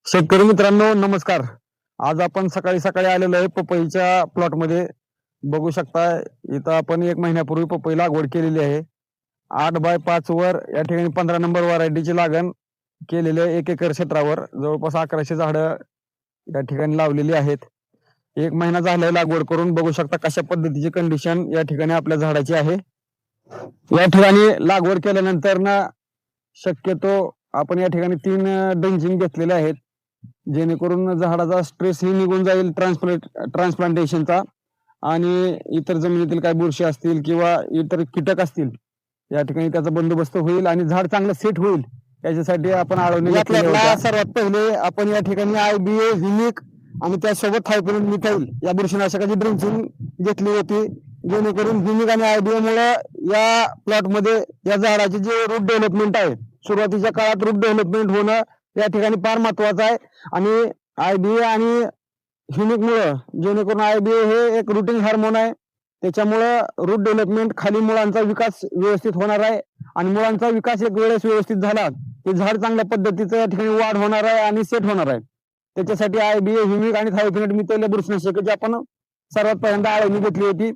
शेतकरी मित्रांनो नमस्कार. आज आपण सकाळी सकाळी आलेलो आहे पपईच्या प्लॉट मध्ये. बघू शकता इथं आपण 1 महिन्यापूर्वी पपई लागवड केलेली आहे. 8x5 वर या ठिकाणी 15 नंबर व्हरायटीची लागण केलेली आहे. 1 एकर क्षेत्रावर जवळपास 1100 झाडं या ठिकाणी लावलेली आहेत. 1 महिना झालाय लागवड करून. बघू शकता कशा पद्धतीची कंडिशन या ठिकाणी आपल्या झाडाची आहे. या ठिकाणी लागवड केल्यानंतर ना शक्यतो आपण या ठिकाणी 3 ड्रिंचिंग घेतलेले आहेत, जेणेकरून झाडाचा स्ट्रेस ही निघून जाईल ट्रान्सप्लांटेशनचा, आणि इतर जमिनीतील काही बुरशी असतील किंवा इतर कीटक असतील या ठिकाणी त्याचा बंदोबस्त होईल आणि झाड चांगलं सेट होईल याच्यासाठी आपण आळवणी घेतलेली होती. सर्वात पहिले आपण या ठिकाणी IBA, व्हिनिक आणि त्यासोबत थायपॅनोल मिथाइल या बुरशीनाशकाची ड्रिंचिंग घेतली होती, जेणेकरून व्हिनिक आणि IBA मुळे या प्लॉट मध्ये या झाडाचे जे रूट डेव्हलपमेंट आहे, सुरुवातीच्या काळात रूट डेव्हलपमेंट होणं या ठिकाणी फार महत्वाचं आहे. आणि IBA आणि व्हिनिक मुळे, जेणेकरून IBA हे एक रूटिंग हार्मोन आहे, त्याच्यामुळे रूट डेव्हलपमेंट खाली मुळांचा विकास व्यवस्थित होणार आहे. आणि मुळांचा विकास एक वेळेस व्यवस्थित झाला की झाड चांगल्या पद्धतीचं या ठिकाणी वाढ होणार आहे आणि सेट होणार आहे. त्याच्यासाठी IBA, व्हिनिक आणि थायपॅनोल मिथाइल बुरशीनाशकाची आपण सर्वात पहिल्यांदा आळवणी घेतली होती.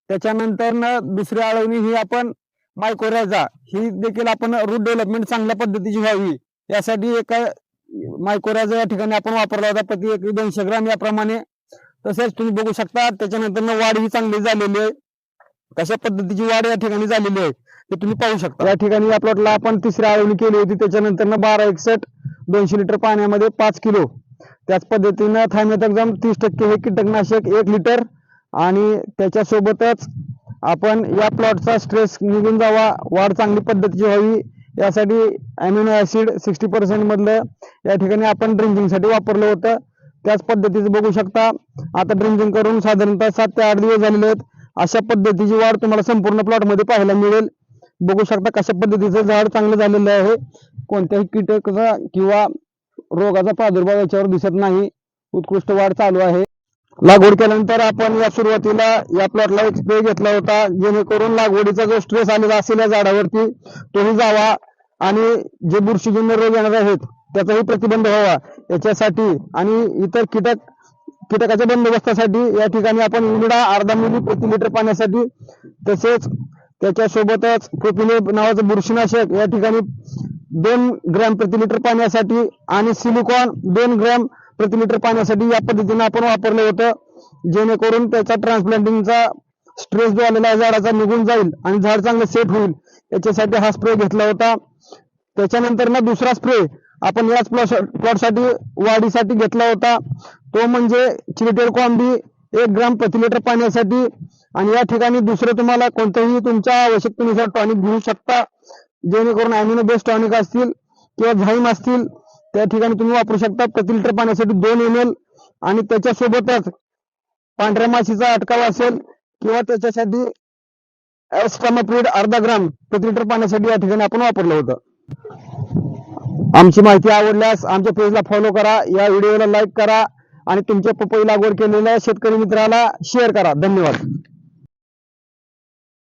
त्याच्यानंतर दुसरी आळवणी ही आपण मायकोरायझा ही देखील आपण रूट डेव्हलपमेंट चांगल्या पद्धतीची व्हावी यासाठी एक मायकोरायझा या ठिकाणी आपण वापरला होता, प्रति एकरी 200 ग्राम याप्रमाणे. तसेच तुम्ही बघू शकता त्याच्यानंतर वाढ ही चांगली झालेली आहे. कशा पद्धतीची वाढ या ठिकाणी झालेली आहे ते तुम्ही पाहू शकता. या ठिकाणी या प्लॉटला आपण तिसरी आळवणी केली होती. त्याच्यानंतर 1261 200 लिटर पाण्यामध्ये 5 किलो, त्याच पद्धतीनं थायमेथाक्झम 30% हे कीटकनाशक 1 लिटर, आणि त्याच्यासोबतच आपण या प्लॉटचा स्ट्रेस निघून जावा, वाढ चांगली पद्धतीची व्हावी यासाठी अमिनो ऍसिड 60% मधलं या ठिकाणी आपण ड्रिंचिंग साठी वापरलं होतं. त्याच पद्धतीचं बघू शकता आता ड्रिंचिंग करून साधारणतः 7 ते 8 दिवस झालेले आहेत. अशा पद्धतीची वाढ तुम्हाला संपूर्ण प्लॉट मध्ये पाहायला मिळेल. बघू शकता कशा पद्धतीचं झाड चांगलं झालेलं आहे. कोणत्याही कीटकाचा किंवा रोगाचा प्रादुर्भाव याच्यावर दिसत नाही. उत्कृष्ट वाढ चालू आहे. लागवड केल्यानंतर आपण या सुरुवातीला या प्लॉटला एक स्प्रे घेतला होता, जेणेकरून लागवडीचा जो स्ट्रेस आलेला असेल या झाडावरती तोही जावा आणि जे बुरशीजन्य रोग येणार आहेत त्याचाही प्रतिबंध व्हावा याच्यासाठी, आणि इतर कीटकाच्या बंदोबस्तासाठी या ठिकाणी आपण इमिडा अर्धा मिली प्रति लिटर पाण्यासाठी, तसेच त्याच्यासोबतच प्रोपिनेब नावाचं बुरशीनाशक या ठिकाणी 2 ग्रॅम प्रति लिटर पाण्यासाठी, आणि सिलिकॉन 2 ग्रॅम प्रति लिटर पाण्यासाठी या पद्धतीने आपण वापरलं होतं, जेणेकरून त्याचा ट्रान्सप्लांटिंगचा स्ट्रेस जो आलेला आहे झाडाचा निघून जाईल आणि झाड चांगलं सेट होईल याच्यासाठी हा स्प्रे घेतला होता. त्याच्यानंतर दुसरा स्प्रे आपण याच प्लॉटसाठी वाढीसाठी घेतला होता, तो म्हणजे चिलिटेड कॉम्बी 1 ग्रॅम प्रति लिटर पाण्यासाठी. आणि या ठिकाणी दुसरं तुम्हाला कोणत्याही तुमच्या आवश्यकतेनुसार टॉनिक घेऊ शकता, जेणेकरून अॅमिनो बेस्ड टॉनिक असतील किंवा झाईम असतील त्या ठिकाणी तुम्ही वापरू शकता. प्रति लिटर पाण्यासाठी 2 ml, आणि त्याच्यासोबतच पांढऱ्या माशीचा अटकाव असेल किंवा त्याच्यासाठी एस्टामाप्रिड अर्धा ग्राम प्रति लिटर पाण्यासाठी या ठिकाणी आपण वापरलं होतं. आमची माहिती आवडल्यास आमच्या पेजला फॉलो करा, या व्हिडिओला लाईक करा आणि तुमच्या पपई लागवड केलेल्या शेतकरी मित्राला शेअर करा. धन्यवाद.